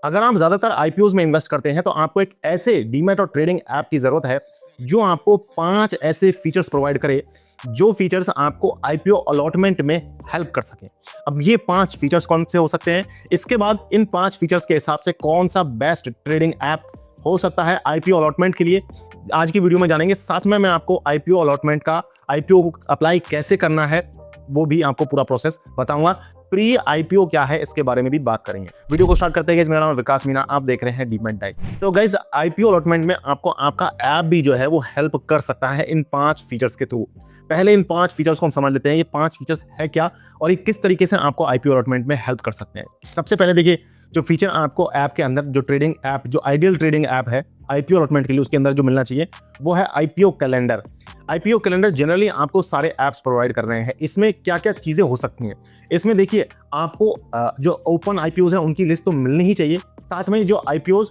अगर आप ज़्यादातर आईपीओज में इन्वेस्ट करते हैं तो आपको एक ऐसे डीमैट और ट्रेडिंग ऐप की ज़रूरत है जो आपको 5 ऐसे फीचर्स प्रोवाइड करे जो फीचर्स आपको आईपीओ अलॉटमेंट में हेल्प कर सके। अब ये 5 फीचर्स कौन से हो सकते हैं, इसके बाद इन 5 फीचर्स के हिसाब से कौन सा बेस्ट ट्रेडिंग ऐप हो सकता है आईपीओ अलॉटमेंट के लिए, आज की वीडियो में जानेंगे। साथ में मैं आपको आईपीओ अलॉटमेंट का आईपीओ अप्लाई कैसे करना है वो भी आपको पूरा प्रोसेस बताऊंगा। प्री आईपीओ क्या है इसके बारे में भी बात करेंगे। वीडियो को स्टार्ट करते हैं। मेरा नाम है विकास मीना, आप देख रहे हैं डीमैट डाइट। तो गाइस, आईपीओ अलॉटमेंट में आपको आपका ऐप भी जो है वो हेल्प कर सकता है इन 5 फीचर्स के थ्रू। पहले इन 5 फीचर्स को हम समझ लेते हैं, ये 5 फीचर्स है क्या और ये किस तरीके से आपको आईपीओ अलॉटमेंट में हेल्प कर सकते हैं। सबसे पहले देखिए, जो फीचर आपको ऐप के अंदर, जो ट्रेडिंग ऐप, जो आइडियल ट्रेडिंग ऐप है आईपीओ अलॉटमेंट के लिए, उसके अंदर जो मिलना चाहिए वो है IPO calendar. IPO calendar generally आपको सारे ऐप्स प्रोवाइड कर रहे हैं। इसमें क्या क्या चीज़ें हो सकती हैं, इसमें देखिए आपको जो ओपन आईपीओज हैं उनकी लिस्ट तो मिलनी ही चाहिए। साथ में जो आईपीओज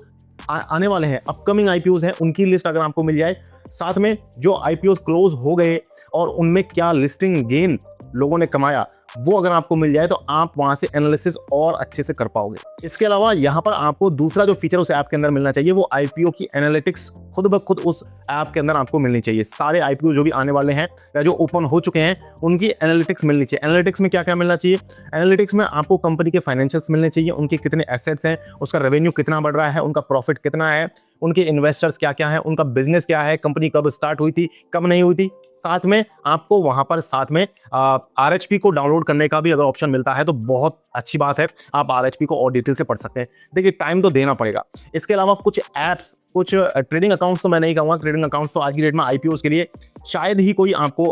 आने वाले हैं, अपकमिंग आईपीओज हैं, उनकी लिस्ट अगर आपको मिल जाए। साथ में जो आईपीओज क्लोज हो गए और उनमें क्या लिस्टिंग गेन लोगों ने कमाया वो अगर आपको मिल जाए तो आप वहां से एनालिसिस और अच्छे से कर पाओगे। इसके अलावा यहाँ पर आपको दूसरा जो फीचर उस ऐप के अंदर मिलना चाहिए वो आईपीओ की एनालिटिक्स खुद ब खुद उस ऐप के अंदर आपको मिलनी चाहिए। सारे आईपीओ जो भी आने वाले हैं या जो ओपन हो चुके हैं उनकी एनालिटिक्स मिलनी चाहिए। एनालिटिक्स में क्या क्या मिलना चाहिए, एनालिटिक्स में आपको कंपनी के फाइनेंशियल्स मिलने चाहिए, उनके कितने एसेट्स हैं, उसका रेवेन्यू कितना बढ़ रहा है, उनका प्रॉफिट कितना है, उनके इन्वेस्टर्स क्या क्या हैं, उनका बिजनेस क्या है, कंपनी कब स्टार्ट हुई थी, कब नहीं हुई थी। साथ में आपको वहां पर साथ में आरएचपी को डाउनलोड करने का भी अगर ऑप्शन मिलता है तो बहुत अच्छी बात है, आप आरएचपी को और डिटेल से पढ़ सकते हैं। देखिए, टाइम तो देना पड़ेगा। इसके अलावा कुछ ऐप्स, कुछ ट्रेडिंग अकाउंट्स तो मैं नहीं कहूँगा, ट्रेडिंग अकाउंट्स तो आज की डेट में आईपीओ के लिए शायद ही कोई आपको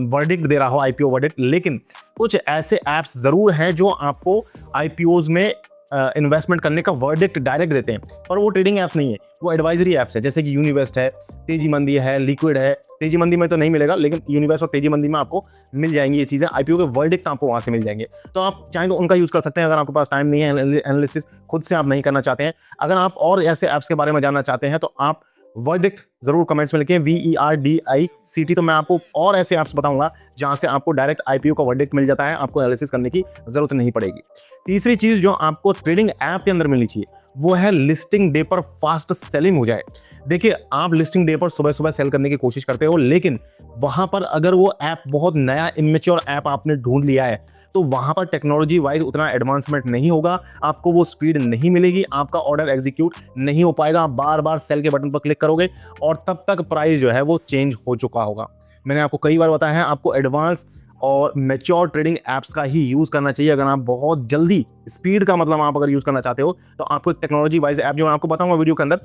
वर्डिक्ट दे रहा हो, आईपीओ वर्डिक्ट, लेकिन कुछ ऐसे ऐप्स जरूर हैं जो आपको आईपीओज में इन्वेस्टमेंट करने का वर्डिक्ट डायरेक्ट देते हैं। पर वो ट्रेडिंग ऐप्स नहीं है, वो एडवाइजरी ऐप्स है, जैसे कि यूनिवेस्ट है, तेजी मंदी है, लिक्विड है। तेजी मंदी में तो नहीं मिलेगा, लेकिन यूनिवेस्ट और तेजी मंदी में आपको मिल जाएंगी ये चीज़ें। आईपीओ के वर्डिक्ट आपको वहाँ से मिल जाएंगे, तो आप चाहें तो उनका यूज़ कर सकते हैं अगर आपके पास टाइम नहीं है, एनालिसिस खुद से आप नहीं करना चाहते हैं। अगर आप और ऐसे ऐप्स के बारे में जानना चाहते हैं तो आप वर्डिक्ट जरूर कमेंट्स में लिखें, VERDICT। तो मैं आपको और ऐसे ऐप्स बताऊंगा जहां से आपको डायरेक्ट आईपीओ का वर्डिक्ट मिल जाता है, आपको एनालिसिस करने की जरूरत नहीं पड़ेगी। तीसरी चीज जो आपको ट्रेडिंग ऐप के अंदर मिलनी चाहिए वो है लिस्टिंग डे पर फास्ट सेलिंग हो जाए। देखिए, आप लिस्टिंग डे पर सुबह सुबह सेल करने की कोशिश करते हो, लेकिन वहां पर अगर वो ऐप बहुत नया इमेच्योर ऐप आपने ढूंढ लिया है तो वहां पर टेक्नोलॉजी वाइज उतना एडवांसमेंट नहीं होगा, आपको वो स्पीड नहीं मिलेगी, आपका ऑर्डर एग्जीक्यूट नहीं हो पाएगा। आप बार बार सेल के बटन पर क्लिक करोगे और तब तक प्राइस जो है वो चेंज हो चुका होगा। मैंने आपको कई बार बताया है, आपको एडवांस और मैच्योर ट्रेडिंग ऐप्स का ही यूज़ करना चाहिए। अगर आप बहुत जल्दी स्पीड का मतलब आप अगर यूज़ करना चाहते हो तो आपको एक टेक्नोलॉजी वाइज ऐप जो मैं आपको बताऊंगा वीडियो के अंदर,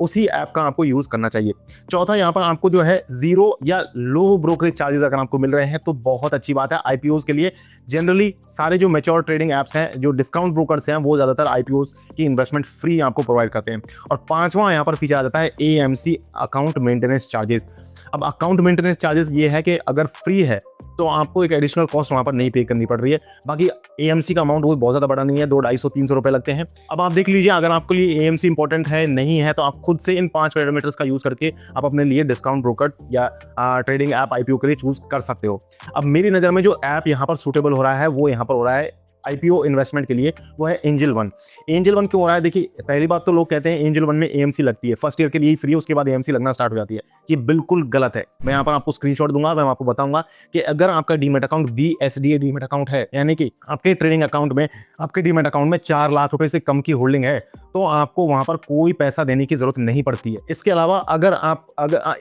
उसी ऐप का आपको यूज़ करना चाहिए। चौथा, यहाँ पर आपको जो है जीरो या लो ब्रोकरेज चार्जेस अगर आपको मिल रहे हैं तो बहुत अच्छी बात है आईपीओज के लिए। जनरली सारे जो मैच्योर ट्रेडिंग ऐप्स हैं, जो डिस्काउंट ब्रोकर्स हैं, वो ज़्यादातर आईपीओज की इन्वेस्टमेंट फ्री आपको प्रोवाइड करते हैं। और पांचवा यहाँ पर फीचर आ जाता है AMC, अकाउंट मेंटेनेंस चार्जेस। अब अकाउंट मेंटेनेंस चार्जेस ये है कि अगर फ्री है तो आपको एक एडिशनल कॉस्ट वहाँ पर नहीं पे करनी पड़ रही है। बाकी AMC का अमाउंट वो बहुत ज़्यादा बड़ा नहीं है, 200-250-300 रुपये लगते हैं। अब आप देख लीजिए, अगर आपके लिए AMC इंपॉर्टेंट है नहीं है तो आप खुद से इन 5 पैरामीटर्स का यूज़ करके आप अपने लिए डिस्काउंट ब्रोकर या ट्रेडिंग ऐप आईपीओ के लिए चूज कर सकते हो। अब मेरी नज़र में जो ऐप यहाँ पर सूटेबल हो रहा है वो यहाँ पर हो रहा है आईपीओ इन्वेस्टमेंट के लिए, वो है एंजल वन। एंजल वन क्यों हो रहा है? देखिए, पहली बात तो लोग कहते हैं एंजल वन में AMC लगती है, फर्स्ट ईयर के लिए फ्री है, उसके बाद AMC लगना स्टार्ट हो जाती है। ये बिल्कुल गलत है। मैं यहाँ पर आपको स्क्रीनशॉट दूंगा, मैं आपको बताऊंगा कि अगर आपका demat account BSDA demat account है, यानी कि आपके ट्रेडिंग अकाउंट में, आपके डीमैट अकाउंट में 4 लाख रुपए से कम की होल्डिंग है तो आपको वहां पर कोई पैसा देने की जरूरत नहीं पड़ती है। इसके अलावा अगर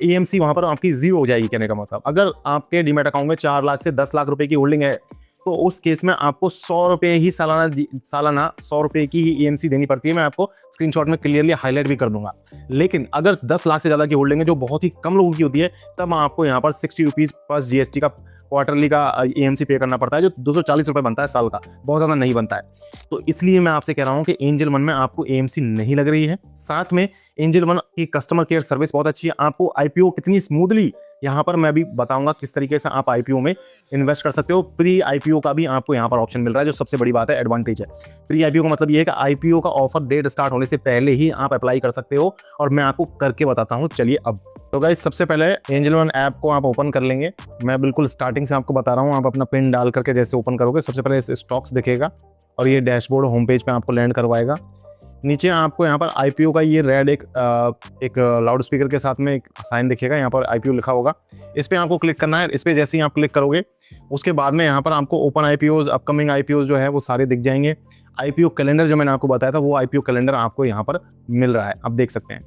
AMC वहां पर आपकी जीरो हो जाएगी, कहने का मतलब अगर आपके डीमैट अकाउंट में 4 लाख से 10 लाख रुपए की होल्डिंग है तो उस केस में आपको 100 रुपये ही सालाना 100 रुपये की ही AMC देनी पड़ती है। मैं आपको स्क्रीनशॉट में क्लियरली हाईलाइट भी कर दूंगा। लेकिन अगर 10 लाख से ज़्यादा की होल्डिंग है, जो बहुत ही कम लोगों की होती है, तब आपको यहाँ पर 60 रुपीज़ प्लस GST का क्वार्टरली का AMC पे करना पड़ता है, जो 240 रुपये बनता है साल का, बहुत ज़्यादा नहीं बनता है। तो इसलिए मैं आपसे कह रहा हूँ कि एंजल वन में आपको AMC नहीं लग रही है। साथ में एंजल वन की कस्टमर केयर सर्विस बहुत अच्छी है। आपको आईपीओ कितनी स्मूथली, यहाँ पर मैं भी बताऊंगा किस तरीके से आप आईपीओ में इन्वेस्ट कर सकते हो। प्री आईपीओ का भी आपको यहाँ पर ऑप्शन मिल रहा है, जो सबसे बड़ी बात है, एडवांटेज है। प्री आईपीओ का मतलब ये है कि आईपीओ का ऑफर डेट स्टार्ट होने से पहले ही आप अप्लाई कर सकते हो, और मैं आपको करके बताता हूँ। चलिए अब तो गाइस, सबसे पहले एंजल वन ऐप को आप ओपन कर लेंगे। मैं बिल्कुल स्टार्टिंग से आपको बता रहा हूँ, आप अपना पिन डाल करके जैसे ओपन करोगे, सबसे पहले स्टॉक्स दिखेगा, और ये डैशबोर्ड होम पेज पे आपको लैंड करवाएगा। नीचे आपको यहाँ पर आईपीओ का ये रेड एक लाउड स्पीकर के साथ में एक साइन दिखेगा, यहाँ पर आईपीओ लिखा होगा। इस पर आपको क्लिक करना है। इस पर जैसे ही आप क्लिक करोगे उसके बाद में यहाँ पर आपको ओपन आईपीओज, अपकमिंग आईपीओज जो है वो सारे दिख जाएंगे। आईपीओ कैलेंडर जो मैंने आपको बताया था वो आईपीओ कैलेंडर आपको यहाँ पर मिल रहा है, आप देख सकते हैं।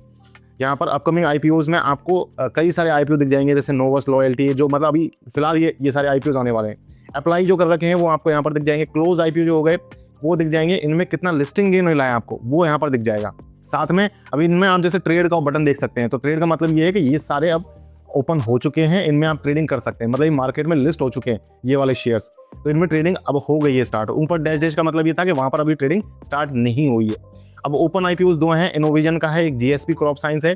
यहाँ पर अपकमिंग आईपीओज में आपको कई सारे आईपीओ दिख जाएंगे, जैसे नोवस लॉयल्टी, जो मतलब अभी फिलहाल ये सारे आईपीओज आने वाले हैं। अप्लाई जो कर रखे हैं वो आपको यहाँ पर दिख जाएंगे। क्लोज आईपीओ जो हो गए वो दिख जाएंगे। इनमें कितना लिस्टिंग गेन मिला है आपको वो यहाँ पर दिख जाएगा। साथ में अभी इनमें आप जैसे ट्रेड का बटन देख सकते हैं, तो ट्रेड का मतलब ये है कि ये सारे अब ओपन हो चुके हैं, इनमें आप ट्रेडिंग कर सकते हैं, मतलब ये मार्केट में लिस्ट हो चुके हैं ये वाले शेयर्स, तो इनमें ट्रेडिंग अब हो गई है स्टार्ट। ऊपर डैश डैश का मतलब ये था कि वहाँ पर अभी ट्रेडिंग स्टार्ट नहीं हुई है। अब ओपन आईपीओ दो हैं, इनोविजन का है, एक जीएसपी क्रॉप साइंस है।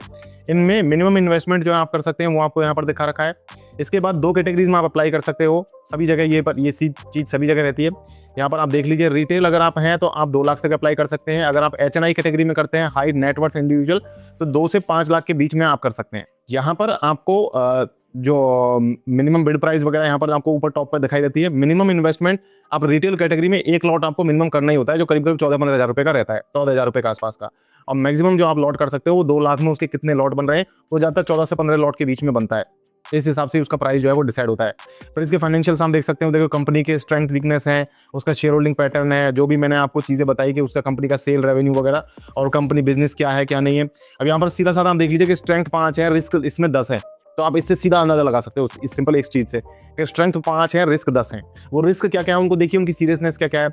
इनमें मिनिमम इन्वेस्टमेंट जो आप कर सकते हैं वो आपको यहाँ पर दिखा रखा है। इसके बाद 2 कैटेगरीज में आप अप्लाई कर सकते हो, सभी जगह ये चीज़ सभी जगह रहती है। यहाँ पर आप देख लीजिए, रिटेल अगर आप हैं तो आप 2 लाख तक अप्लाई कर सकते हैं। अगर आप एचएनआई कैटेगरी में करते हैं, हाई नेटवर्थ इंडिविजुअल, तो 2 से 5 लाख के बीच में आप कर सकते हैं। यहाँ पर आपको जो मिनिमम बिड प्राइस वगैरह यहाँ पर आपको ऊपर टॉप पर दिखाई देती है। मिनिमम इन्वेस्टमेंट आप रिटेल कैटेगरी में 1 लॉट आपको मिनिमम करना ही होता है, जो करीब 14-15 हज़ार रुपये का रहता है, 14 हज़ार रुपये के आसपास का। और मैक्सिमम जो आप लॉट कर सकते हो वो 2 लाख में उसके कितने लॉट बन रहे हैं वो ज़्यादातर 14 से 15 लॉट के बीच में बनता है। इस हिसाब से उसका प्राइस जो है वो डिसाइड होता है। फिर इसके फाइनेंशियल्स हम देख सकते हो, देखो कंपनी के स्ट्रेंथ वीकनेस है, उसका शेयर होल्डिंग पैटर्न है, जो भी मैंने आपको चीज़ें बताई कि उसका कंपनी का सेल रेवेन्यू वगैरह और कंपनी बिजनेस क्या है क्या नहीं है। अब यहाँ पर सीधा साधा हम देख लीजिए कि स्ट्रेंथ 5 है, रिस्क इसमें 10 है, तो आप इससे सीधा अंदाजा लगा सकते हो इस सिंपल एक चीज़ से कि स्ट्रेंथ 5 है, रिस्क 10 है। वो रिस्क क्या क्या है उनको देखिए, उनकी सीरियसनेस क्या क्या है।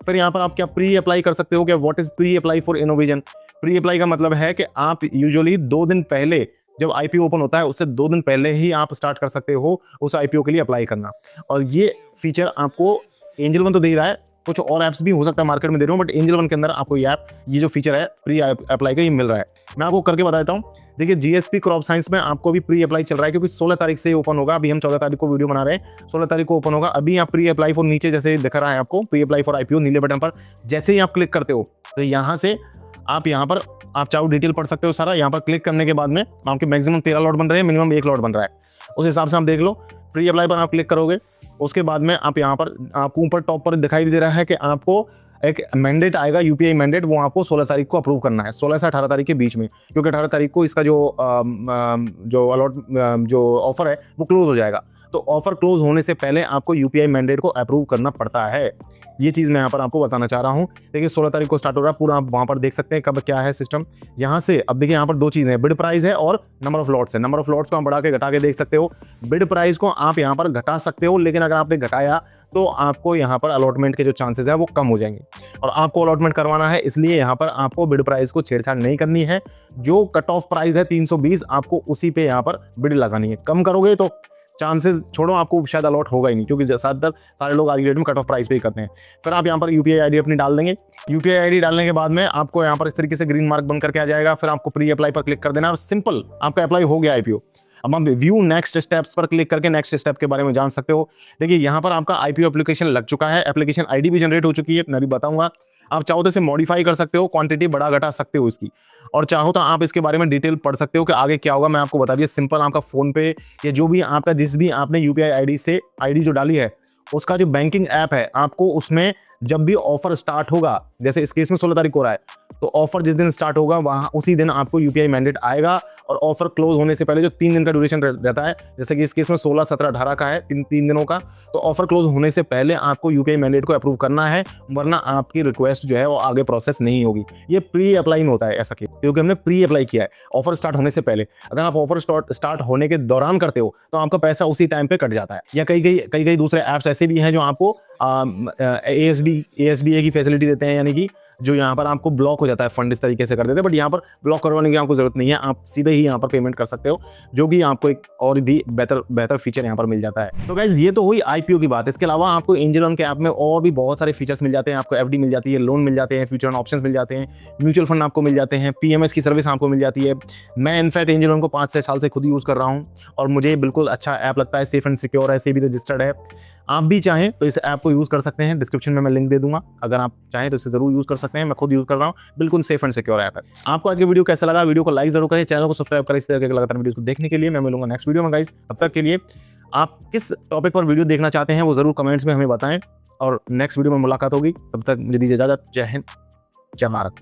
फिर यहाँ पर आप क्या प्री अप्लाई कर सकते हो, क्या what is pre apply for Innovision. Pre apply का मतलब है कि आप यूजुअली 2 दिन पहले, जब आईपीओ ओपन होता है उससे 2 दिन पहले ही आप स्टार्ट कर सकते हो उस आईपीओ के लिए अप्लाई करना। और ये फीचर आपको एंजल वन तो दे ही रहा है, कुछ और ऐप्स भी हो सकता है मार्केट में दे रहे हो, बट एंजल वन के अंदर आपको ये जो फीचर है प्री अप्लाई का ये मिल रहा है। मैं आपको करके बता देता हूँ। देखिए जीएसपी क्रॉप साइंस में आपको भी प्री अप्लाई चल रहा है, क्योंकि 16 तारीख से ओपन होगा। अभी हम 14 तारीख को वीडियो बना रहे हैं, 16 तारीख को ओपन होगा। अभी आप प्री अप्लाई फॉर नीचे जैसे दिख रहा है आपको, प्री अप्लाई फॉर आईपीओ नीले बटन पर जैसे ही आप क्लिक करते हो तो यहाँ से आप यहाँ पर आप चाहो डिटेल पढ़ सकते हो सारा। यहाँ पर क्लिक करने के बाद में आपके मैक्सिमम 13 लॉट बन रहे हैं, मिनिमम 1 लॉट बन रहा है, उस हिसाब से आप देख लो। प्री अप्लाई पर आप क्लिक करोगे, उसके बाद में आप यहाँ पर आपको ऊपर टॉप पर दिखाई दे रहा है कि आपको एक मैंडेट आएगा, यूपीआई मैंडेट, वो आपको 16 तारीख को अप्रूव करना है, 16 से 18 तारीख के बीच में, क्योंकि 18 तारीख को इसका जो ऑफर है वो क्लोज हो जाएगा। तो ऑफर क्लोज होने से पहले आपको यूपीआई मैंडेट को अप्रूव करना पड़ता है। ये चीज़ मैं यहाँ पर आपको बताना चाह रहा हूँ। देखिए 16 तारीख को स्टार्ट हो रहा है पूरा, आप वहाँ पर देख सकते हैं कब क्या है सिस्टम। यहाँ से अब देखिए यहाँ पर 2 चीज़ें हैं, बिड प्राइस है और नंबर ऑफ लॉट्स है। नंबर ऑफ लॉट्स को आप बढ़ा के घटा के देख सकते हो, बिड प्राइस को आप यहाँ पर घटा सकते हो, लेकिन अगर आपने घटाया तो आपको यहाँ पर अलॉटमेंट के जो चांसेस है वो कम हो जाएंगे, और आपको अलॉटमेंट करवाना है, इसलिए यहाँ पर आपको बिड प्राइस को छेड़छाड़ नहीं करनी है। जो कट ऑफ प्राइस है 320, आपको उसी पे यहाँ पर बिड लगानी है। कम करोगे तो चांसेस छोड़ो, आपको शायद अलॉट होगा ही नहीं, क्योंकि ज़्यादातर सारे लोग आज की डेट में कट ऑफ प्राइस पे ही करते हैं। फिर आप यहाँ पर यूपीआई आईडी अपनी डाल देंगे। यूपीआई आईडी डालने के बाद में आपको यहाँ पर इस तरीके से ग्रीन मार्क बन करके आ जाएगा। फिर आपको प्री अप्लाई पर क्लिक कर देना और सिंपल आपका अप्लाई हो गया आईपीओ। अब आप व्यू नेक्स्ट स्टेप्स पर क्लिक करके नेक्स्ट स्टेप के बारे में जान सकते हो। देखिए यहाँ पर आपका आईपीओ एप्लीकेशन लग चुका है, एप्लीकेशन आईडी भी जनरेट हो चुकी है, मैं भी बताऊंगा। आप चाहो तो इसे मॉडिफाई कर सकते हो, क्वांटिटी बढ़ा घटा सकते हो इसकी, और चाहो तो आप इसके बारे में डिटेल पढ़ सकते हो कि आगे क्या होगा। मैं आपको बता दिया, सिंपल आपका फोन पे या जो भी आपका जिस भी आपने यूपीआई आईडी से आईडी जो डाली है उसका जो बैंकिंग ऐप है, आपको उसमें जब भी ऑफर स्टार्ट होगा, जैसे इस केस में 16 तारीख को हो रहा है, तो ऑफर जिस दिन स्टार्ट होगा वहाँ उसी दिन आपको यूपीआई मैंडेट आएगा। और ऑफर क्लोज होने से पहले जो 3 दिन का ड्यूरेशन रहता है, जैसे कि इस केस में 16, 17, 18 का है, 3 दिनों का, तो ऑफर क्लोज होने से पहले आपको यूपीआई मैंडेट को अप्रूव करना है, वरना आपकी रिक्वेस्ट जो है वो आगे प्रोसेस नहीं होगी। ये प्री अप्लाई में होता है ऐसा, क्योंकि हमने प्री अप्लाई किया है ऑफर स्टार्ट होने से पहले। अगर आप ऑफर स्टार्ट होने के दौरान करते हो तो आपका पैसा उसी टाइम पे कट जाता है। या कई दूसरे ऐप्स ऐसे भी हैं जो आपको ASBA की फैसिलिटी देते हैं, यानी कि जो यहाँ पर आपको ब्लॉक हो जाता है फंड, इस तरीके से कर देते हैं। बट यहाँ पर ब्लॉक करवाने की आपको जरूरत नहीं है, आप सीधे ही यहाँ पर पेमेंट कर सकते हो, जो भी आपको एक और भी बेहतर फीचर यहाँ पर मिल जाता है। तो गाइस ये तो हुई आईपीओ की बात। इसके अलावा आपको एंजल वन के ऐप में और भी बहुत सारे फीचर्स मिल जाते हैं। आपको एफडी मिल जाती है, लोन मिल जाते हैं, फ्यूचर ऑप्शंस मिल जाते हैं, म्यूचुअल फंड आपको मिल जाते हैं, पीएमएस की सर्विस आपको मिल जाती है। मैं इनफैक्ट एंजल वन को 5-6 साल से खुद यूज़ कर रहा हूँ और मुझे बिल्कुल अच्छा ऐप लगता है, सेफ एंड सिक्योर है, सेबी रजिस्टर्ड है। आप भी चाहें तो इस ऐप को यूज़ कर सकते हैं, डिस्क्रिप्शन में मैं लिंक दे दूंगा, अगर आप चाहें तो इसे जरूर यूज़ कर सकते हैं। मैं खुद यूज़ कर रहा हूँ, बिल्कुल सेफ एंड सिक्योर ऐप है। आपको आज की वीडियो कैसा लगा, वीडियो को लाइक जरूर करें, चैनल को सब्सक्राइब करें इस तरह के लगातार वीडियो को देखने के लिए। मैं मिलूंगा नेक्स्ट वीडियो में गाइस, तब तक के लिए आप किस टॉपिक पर वीडियो देखना चाहते हैं वो जरूर कमेंट्स में हमें बताएं। और नेक्स्ट वीडियो में मुलाकात होगी। तब तक मुझे दीजिए इजाजत। जय हिंद, जय भारत।